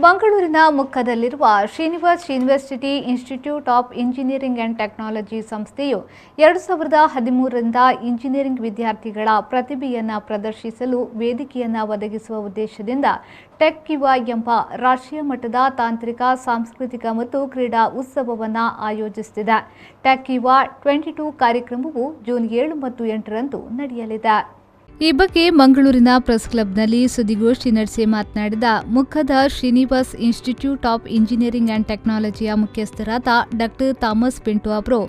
ಮಂಗಳೂರಿನ ಮುಕ್ಕದಲ್ಲಿರುವ Srinivas university institute of engineering and technology ಸಂಸ್ಥೆಯು 2013ರಿಂದ ಇಂಜಿನಿಯರಿಂಗ್ ವಿದ್ಯಾರ್ಥಿಗಳ ಪ್ರತಿಭೆಯನ್ನು ಪ್ರದರ್ಶಿಸಲು ವೇದಿಕೆಯನ್ನು ಒದಗಿಸುವ ಉದ್ದೇಶದಿಂದ ಟೆಕ್ ಯುವ ಎಂಬ ರಾಷ್ಟ್ರೀಯ ಮಟ್ಟದ ತಾಂತ್ರಿಕ, ಸಾಂಸ್ಕೃತಿಕ ಮತ್ತು ಕ್ರೀಡಾ ಉತ್ಸವವನ್ನು ಆಯೋಜಿಸುತ್ತಿದೆ. ಟೆಕ್ ಯುವ 22 ಕಾರ್ಯಕ್ರಮವು ಜೂನ್ 7 ಮತ್ತು 8ರಂದು ನಡೆಯಲಿದೆ. ಈ ಬಗ್ಗೆ ಮಂಗಳೂರಿನ ಪ್ರೆಸ್ ಕ್ಲಬ್ನಲ್ಲಿ ಸುದ್ದಿಗೋಷ್ಠಿ ನಡೆಸಿ ಮಾತನಾಡಿದ ಮುಕ್ಕದ Srinivas institute of engineering and ಟೆಕ್ನಾಲಜಿಯ ಮುಖ್ಯಸ್ಥರಾದ ಡಾಕ್ಟರ್ ಥಾಮಸ್ ಪಿಂಟೋ ಅವರು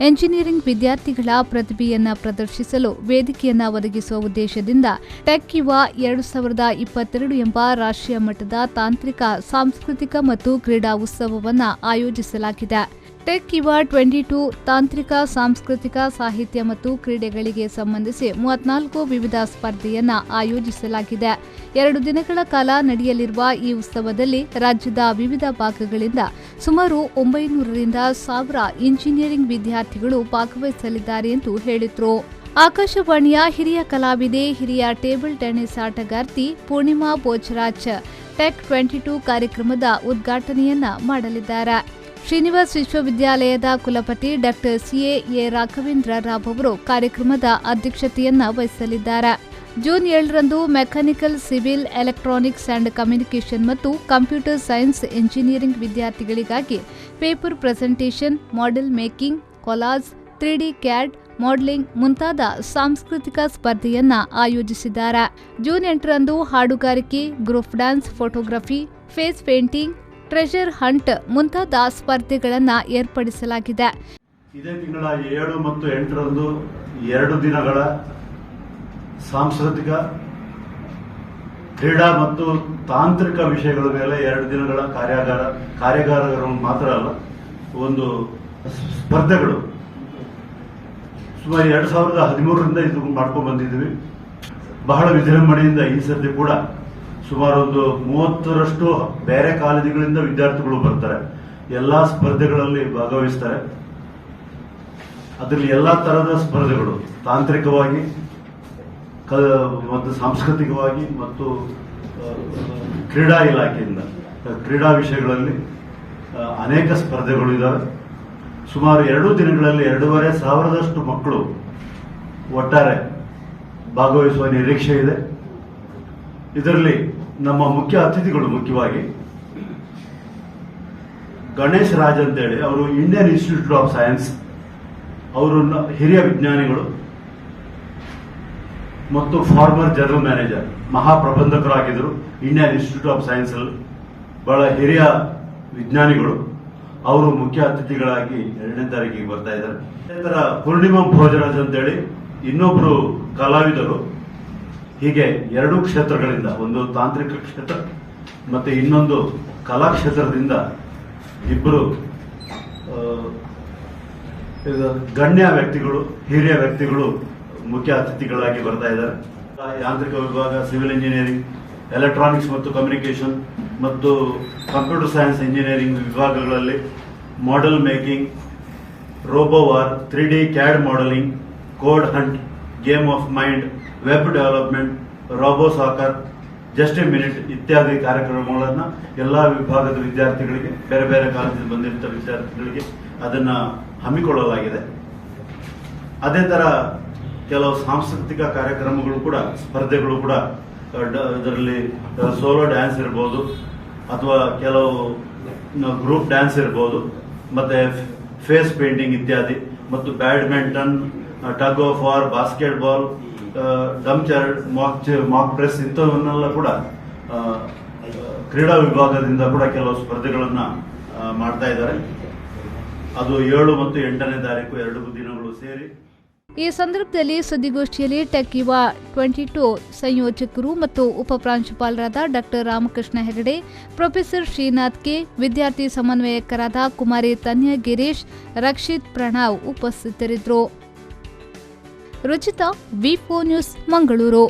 ಎಂಜಿನಿಯರಿಂಗ್ ವಿದ್ಯಾರ್ಥಿಗಳ ಪ್ರತಿಭೆಯನ್ನು ಪ್ರದರ್ಶಿಸಲು ವೇದಿಕೆಯನ್ನು ಒದಗಿಸುವ ಉದ್ದೇಶದಿಂದ ಟೆಕ್ ಯುವ 2022 ಎಂಬ ರಾಷ್ಟ್ರೀಯ ಮಟ್ಟದ ತಾಂತ್ರಿಕ, ಸಾಂಸ್ಕೃತಿಕ ಮತ್ತು ಕ್ರೀಡಾ ಉತ್ಸವವನ್ನು ಆಯೋಜಿಸಲಾಗಿದೆ. ಟೆಕ್ ಯುವ 22 ತಾಂತ್ರಿಕ, ಸಾಂಸ್ಕೃತಿಕ, ಸಾಹಿತ್ಯ ಮತ್ತು ಕ್ರೀಡೆಗಳಿಗೆ ಸಂಬಂಧಿಸಿ 34 ವಿವಿಧ ಸ್ಪರ್ಧೆಯನ್ನು ಆಯೋಜಿಸಲಾಗಿದೆ. 2 ದಿನಗಳ ಕಾಲ ನಡೆಯಲಿರುವ ಈ ಉತ್ಸವದಲ್ಲಿ ರಾಜ್ಯದ ವಿವಿಧ ಭಾಗಗಳಿಂದ ಸುಮಾರು 900ರಿಂದ 1000 ಇಂಜಿನಿಯರಿಂಗ್ ವಿದ್ಯಾರ್ಥಿಗಳು ಭಾಗವಹಿಸಲಿದ್ದಾರೆ ಎಂದು ಹೇಳಿದರು. ಆಕಾಶವಾಣಿಯ ಹಿರಿಯ ಕಲಾವಿದೆ, ಹಿರಿಯ ಟೇಬಲ್ ಟೆನ್ನಿಸ್ ಆಟಗಾರ್ತಿ ಪೂರ್ಣಿಮಾ ಬೋಜರಾಜ್ ಟೆಕ್ 22 ಕಾರ್ಯಕ್ರಮದ ಉದ್ಘಾಟನೆಯನ್ನ ಮಾಡಲಿದ್ದಾರೆ. ಶ್ರೀನಿವಾಸ್ ವಿಶ್ವವಿದ್ಯಾಲಯದ ಕುಲಪತಿ ಡಾಕ್ಟರ್ ಎ ರಾಘವೇಂದ್ರ ರಾವ್ ಅವರು ಕಾರ್ಯಕ್ರಮದ ಅಧ್ಯಕ್ಷತೆಯನ್ನ ವಹಿಸಲಿದ್ದಾರೆ. ಜೂನ್ 7ರಂದು mechanical, civil, electronics and communication ಮತ್ತು ಕಂಪ್ಯೂಟರ್ ಸೈನ್ಸ್ ಇಂಜಿನಿಯರಿಂಗ್ ವಿದ್ಯಾರ್ಥಿಗಳಿಗಾಗಿ paper presentation, model making, collage, 3D CAD, modelling ಮುಂತಾದ ಸಾಂಸ್ಕೃತಿಕ ಸ್ಪರ್ಧೆಯನ್ನ ಆಯೋಜಿಸಿದ್ದಾರೆ. ಜೂನ್ 8ರಂದು ಹಾಡುಗಾರಿಕೆ, group dance, photography, face painting, treasure hunt ಮುಂತಾದ ಸ್ಪರ್ಧೆಗಳನ್ನು ಏರ್ಪಡಿಸಲಾಗಿದೆ. ಇದೇ ತಿಂಗಳ 7 ಮತ್ತು 8ರಂದು 2 ದಿನಗಳ ಸಾಂಸ್ಕೃತಿಕ, ಕ್ರೀಡಾ ಮತ್ತು ತಾಂತ್ರಿಕ ವಿಷಯಗಳ ಮೇಲೆ 2 ದಿನಗಳ ಕಾರ್ಯಾಗಾರಗಳು ಮಾತ್ರ ಅಲ್ಲ, ಒಂದು ಸ್ಪರ್ಧೆಗಳು ಸುಮಾರು 2013ರಿಂದ ಇದು ಮಾಡ್ಕೊಂಡು ಬಂದಿದ್ವಿ. ಬಹಳ ವಿಜೃಂಭಣೆಯಿಂದ ಈ ಸರ್ತಿ ಕೂಡ ಸುಮಾರು ಒಂದು 30ರಷ್ಟು ಬೇರೆ ಕಾಲೇಜುಗಳಿಂದ ವಿದ್ಯಾರ್ಥಿಗಳು ಬರ್ತಾರೆ. ಎಲ್ಲಾ ಸ್ಪರ್ಧೆಗಳಲ್ಲಿ ಭಾಗವಹಿಸ್ತಾರೆ. ಅದರಲ್ಲಿ ಎಲ್ಲಾ ತರಹದ ಸ್ಪರ್ಧೆಗಳು ತಾಂತ್ರಿಕವಾಗಿ ಮತ್ತು ಸಾಂಸ್ಕೃತಿಕವಾಗಿ ಮತ್ತು ಕ್ರೀಡಾ ಇಲಾಖೆಯಿಂದ ಕ್ರೀಡಾ ವಿಷಯಗಳಲ್ಲಿ ಅನೇಕ ಸ್ಪರ್ಧೆಗಳು ಇದ್ದಾವೆ. ಸುಮಾರು 2 ದಿನಗಳಲ್ಲಿ 2500ರಷ್ಟು ಮಕ್ಕಳು ಒಟ್ಟಾರೆ ಭಾಗವಹಿಸುವ ನಿರೀಕ್ಷೆ ಇದೆ. ಇದರಲ್ಲಿ ನಮ್ಮ ಮುಖ್ಯ ಅತಿಥಿಗಳು ಮುಖ್ಯವಾಗಿ ಗಣೇಶ್ ರಾಜ್ ಅಂತೇಳಿ, ಅವರು ಇಂಡಿಯನ್ ಇನ್ಸ್ಟಿಟ್ಯೂಟ್ ಆಫ್ ಸೈನ್ಸ್, ಅವರು ಹಿರಿಯ ವಿಜ್ಞಾನಿಗಳು ಮತ್ತು ಫಾರ್ಮರ್ ಜನರಲ್ ಮ್ಯಾನೇಜರ್, ಮಹಾಪ್ರಬಂಧಕರಾಗಿದ್ದರು ಇಂಡಿಯನ್ ಇನ್ಸ್ಟಿಟ್ಯೂಟ್ ಆಫ್ ಸೈನ್ಸ್ ಅಲ್ಲಿ, ಬಹಳ ಹಿರಿಯ ವಿಜ್ಞಾನಿಗಳು. ಅವರು ಮುಖ್ಯ ಅತಿಥಿಗಳಾಗಿ 2ನೇ ತಾರೀಕಿಗೆ ಬರ್ತಾ ಇದ್ದಾರೆ. ಅದೇ ತರ ಪೂರ್ಣಿಮಾ ಭೋಜರಾಜ್ ಅಂತೇಳಿ ಇನ್ನೊಬ್ರು ಕಲಾವಿದರು. ಹೀಗೆ 2 ಕ್ಷೇತ್ರಗಳಿಂದ, ಒಂದು ತಾಂತ್ರಿಕ ಕ್ಷೇತ್ರ ಮತ್ತೆ ಇನ್ನೊಂದು ಕಲಾ ಕ್ಷೇತ್ರದಿಂದ ಇಬ್ಬರು ಗಣ್ಯ ವ್ಯಕ್ತಿಗಳು, ಹಿರಿಯ ವ್ಯಕ್ತಿಗಳು ಮುಖ್ಯ ಅತಿಥಿಗಳಾಗಿ ಬರ್ತಾ ಇದ್ದಾರೆ. ಯಾಂತ್ರಿಕ ವಿಭಾಗ, ಸಿವಿಲ್ ಇಂಜಿನಿಯರಿಂಗ್, ಎಲೆಕ್ಟ್ರಾನಿಕ್ಸ್ ಮತ್ತು ಕಮ್ಯುನಿಕೇಷನ್ ಮತ್ತು ಕಂಪ್ಯೂಟರ್ ಸೈನ್ಸ್ ಇಂಜಿನಿಯರಿಂಗ್ ವಿಭಾಗಗಳಲ್ಲಿ model making, robowar, 3D CAD modelling, code hunt, game of mind, web development, robo soccer, just a minute ಇತ್ಯಾದಿ ಕಾರ್ಯಕ್ರಮಗಳನ್ನು ಎಲ್ಲಾ ವಿಭಾಗದ ವಿದ್ಯಾರ್ಥಿಗಳಿಗೆ, ಬೇರೆ ಬೇರೆ ಕಾಲೇಜಿಗೆ ಬಂದಿರುವ ವಿದ್ಯಾರ್ಥಿಗಳಿಗೆ ಅದನ್ನ ಹಮ್ಮಿಕೊಳ್ಳಲಾಗಿದೆ. ಅದೇ ತರ ಕೆಲವು ಸಾಂಸ್ಕೃತಿಕ ಕಾರ್ಯಕ್ರಮಗಳು ಕೂಡ, ಸ್ಪರ್ಧೆಗಳು ಕೂಡ, ಇದರಲ್ಲಿ ಸೋಲೋ ಡ್ಯಾನ್ಸ್ ಇರ್ಬೋದು ಅಥವಾ ಕೆಲವು ಗ್ರೂಪ್ ಡ್ಯಾನ್ಸ್ ಇರ್ಬೋದು, ಮತ್ತೆ ಫೇಸ್ ಪೇಂಟಿಂಗ್ ಇತ್ಯಾದಿ, ಮತ್ತು badminton, tug of war, basketball, ಡಂಚರ್, ಮಾಕ್ ಪ್ರೆಸ್ ಇಂಥವನ್ನೆಲ್ಲ ಕೂಡ ಕ್ರೀಡಾ ವಿಭಾಗದಿಂದ ಕೂಡ ಕೆಲವು ಸ್ಪರ್ಧೆಗಳನ್ನ ಮಾಡ್ತಾ ಇದ್ದಾರೆ. ಅದು 7 ಮತ್ತು 8ನೇ ತಾರೀಕು 2 ದಿನಗಳು ಸೇರಿ. ಈ ಸಂದರ್ಭದಲ್ಲಿ ಸುದ್ದಿಗೋಷ್ಠಿಯಲ್ಲಿ ಟೆಕ್ ಯುವ 22 ಸಂಯೋಜಕರು ಮತ್ತು ಉಪ ಪ್ರಾಂಶುಪಾಲರಾದ doctor Ramakrishna Hegde, professor Srinath K, ವಿದ್ಯಾರ್ಥಿ ಸಮನ್ವಯಕರಾದ ಕುಮಾರಿ ತನ್ಯ ಗಿರೀಶ್, ರಕ್ಷಿತ್ ಪ್ರಣವ್ ಉಪಸ್ಥಿತರಿದ್ದರು. ರುಚಿತಾ, ವಿ4 ನ್ಯೂಸ್, ಮಂಗಳೂರು.